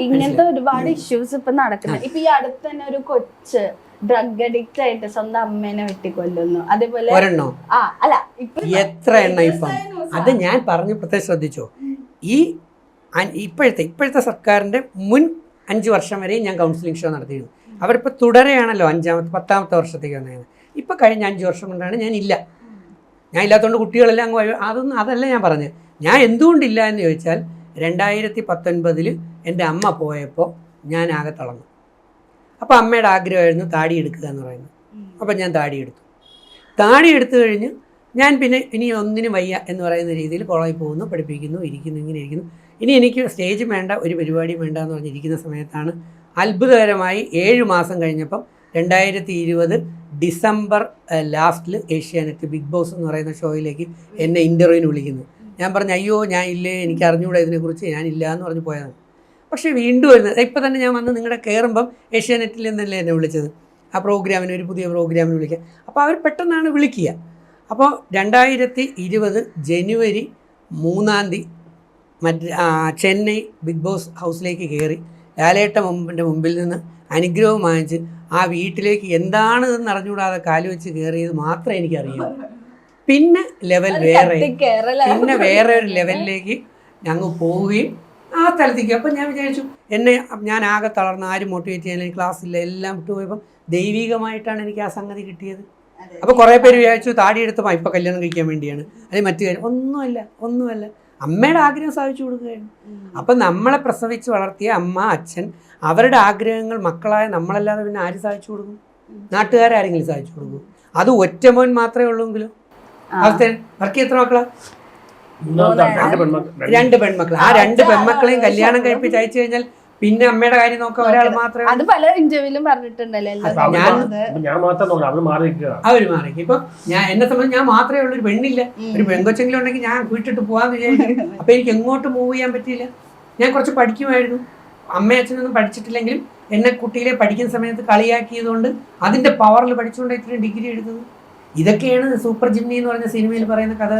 ഇങ്ങനത്തെ ഒരുപാട് ഇഷ്യൂസ് ഇപ്പൊ നടക്കുന്നത്. ഇപ്പൊ ഈ അടുത്ത് തന്നെ ഒരു കൊച്ച് ഡ്രഗ് അഡിക്റ്റ് ആയിട്ട് സ്വന്തം അമ്മേനെ വെട്ടിക്കൊല്ലുന്നു. അതേപോലെ അല്ല എത്ര എണ്ണ ഇപ്പം അത് ഞാൻ പറഞ്ഞു പ്രത്യേകം ശ്രദ്ധിച്ചോ. ഈ ഇപ്പോഴത്തെ സർക്കാരിന്റെ മുൻ 5 വർഷം വരെയും ഞാൻ കൗൺസിലിംഗ് ഷോ നടത്തിയിരുന്നു. അവരിപ്പോൾ തുടരെയാണല്ലോ 10ാമത്തെ വർഷത്തേക്ക് വന്നത്. ഇപ്പം കഴിഞ്ഞ 5 വർഷം കൊണ്ടാണ് ഞാൻ ഇല്ലാത്തതുകൊണ്ട് കുട്ടികളെല്ലാം അതല്ല ഞാൻ പറഞ്ഞത്. ഞാൻ എന്തുകൊണ്ടില്ല എന്ന് ചോദിച്ചാൽ 2019 എൻ്റെ അമ്മ പോയപ്പോൾ ഞാൻ ആകെ തളർന്നു. അപ്പോൾ അമ്മയുടെ ആഗ്രഹമായിരുന്നു താടി എടുക്കുക എന്ന് പറയുന്നത്. അപ്പം ഞാൻ താടി എടുത്തു കഴിഞ്ഞ് ഞാൻ പിന്നെ ഇനി ഒന്നിനും വയ്യ എന്ന് പറയുന്ന രീതിയിൽ കോളേജിൽ പോകുന്നു, പഠിപ്പിക്കുന്നു, ഇങ്ങനെ ഇരിക്കുന്നു. ഇനി എനിക്ക് സ്റ്റേജ് വേണ്ട, ഒരു പരിപാടിയും വേണ്ട എന്ന് പറഞ്ഞിരിക്കുന്ന സമയത്താണ് അത്ഭുതകരമായി 7 മാസം കഴിഞ്ഞപ്പം 2020 ഡിസംബർ ലാസ്റ്റിൽ ഏഷ്യാനെറ്റ് ബിഗ് ബോസ് എന്ന് പറയുന്ന ഷോയിലേക്ക് എന്നെ ഇൻ്റർവ്യൂവിന് വിളിക്കുന്നു. ഞാൻ പറഞ്ഞു അയ്യോ ഞാൻ ഇല്ലേ, എനിക്ക് അറിഞ്ഞുകൂടാ ഇതിനെക്കുറിച്ച്, ഞാനില്ല എന്ന് പറഞ്ഞ് പോയതാണ്. പക്ഷേ വീണ്ടും വരുന്നത് ഇപ്പം തന്നെ ഞാൻ വന്ന് നിങ്ങളുടെ കയറുമ്പം ഏഷ്യാനെറ്റിൽ നിന്നല്ലേ എന്നെ വിളിച്ചത്, ആ പ്രോഗ്രാമിന്, ഒരു പുതിയ പ്രോഗ്രാമിന് വിളിക്കുക. അപ്പോൾ അവർ പെട്ടെന്നാണ് വിളിക്കുക. അപ്പോൾ 2020 ജനുവരി 3 ചെന്നൈ ബിഗ് ബോസ് ഹൗസിലേക്ക് കയറി ലാലേട്ടൻ്റെ മുമ്പിൽ നിന്ന് അനുഗ്രഹം വാങ്ങിച്ച് ആ വീട്ടിലേക്ക് എന്താണെന്ന് അറിഞ്ഞുകൂടാതെ കാല് വെച്ച് കയറിയത് മാത്രമേ എനിക്കറിയൂ. പിന്നെ വേറെ ഒരു ലെവലിലേക്ക് ഞങ്ങൾ പോവുകയും ആ സ്ഥലത്തേക്ക്. അപ്പം ഞാൻ വിചാരിച്ചു ഞാൻ ആകെ തളർന്ന്, ആരും മോട്ടിവേറ്റ് ചെയ്യാൻ ക്ലാസ്സില്ല, എല്ലാം വിട്ടുപോയപ്പം ദൈവികമായിട്ടാണ് എനിക്ക് ആ സംഗതി കിട്ടിയത്. അപ്പോൾ കുറേ പേര് വിചാരിച്ചു താടി എടുത്തപ്പോൾ ഇപ്പം കല്യാണം കഴിക്കാൻ വേണ്ടിയാണ്, അല്ലെങ്കിൽ മറ്റു കാര്യം. ഒന്നുമല്ല, അമ്മയുടെ ആഗ്രഹം സാധിച്ചു കൊടുക്കുകയാണ്. അപ്പം നമ്മളെ പ്രസവിച്ച് വളർത്തിയ അമ്മ, അച്ഛൻ, അവരുടെ ആഗ്രഹങ്ങൾ മക്കളായ നമ്മളല്ലാതെ പിന്നെ ആര് സാധിച്ചു കൊടുക്കും? നാട്ടുകാരെങ്കിലും സാധിച്ചു കൊടുക്കും. അത് ഒറ്റ മോൻ മാത്രമേ ഉള്ളൂവെങ്കിലും അവസ്ഥ. വർക്ക് എത്ര മക്കളാ? 2 പെൺമക്കൾ. ആ 2 പെൺമക്കളെയും കല്യാണം കഴിപ്പിച്ച് അയച്ചു കഴിഞ്ഞാൽ പിന്നെ അമ്മയുടെ കാര്യം നോക്കാൻ ഒരാൾ മാത്രമേ. അത് പല ഇന്റർവ്യൂവിലും പറഞ്ഞിട്ടുണ്ടല്ലോ. അവര് മാറി. ഇപ്പൊ എന്നെ സംബന്ധിച്ച് ഞാൻ മാത്രമേ ഉള്ളൂ, ഒരു പെണ്ണില്ല. ഒരു പെൺകൊച്ചെങ്കിലും ഉണ്ടെങ്കിൽ ഞാൻ വീട്ടിട്ട് പോവാന്ന് വിചാരിച്ചു. അപ്പൊ എനിക്ക് എങ്ങോട്ട് മൂവ് ചെയ്യാൻ പറ്റിയില്ല. ഞാൻ കുറച്ച് പഠിക്കുമായിരുന്നു. അമ്മയും അച്ഛനൊന്നും പഠിച്ചിട്ടില്ലെങ്കിലും എന്നെ കുട്ടിയിലെ പഠിക്കുന്ന സമയത്ത് കളിയാക്കിയതുകൊണ്ട് അതിന്റെ പവറിൽ പഠിച്ചുകൊണ്ട് ഇത്രയും ഡിഗ്രി എടുത്തത്. ഇതൊക്കെയാണ് സൂപ്പർ ജിംനി എന്ന് പറഞ്ഞ സിനിമയിൽ പറയുന്ന കഥ.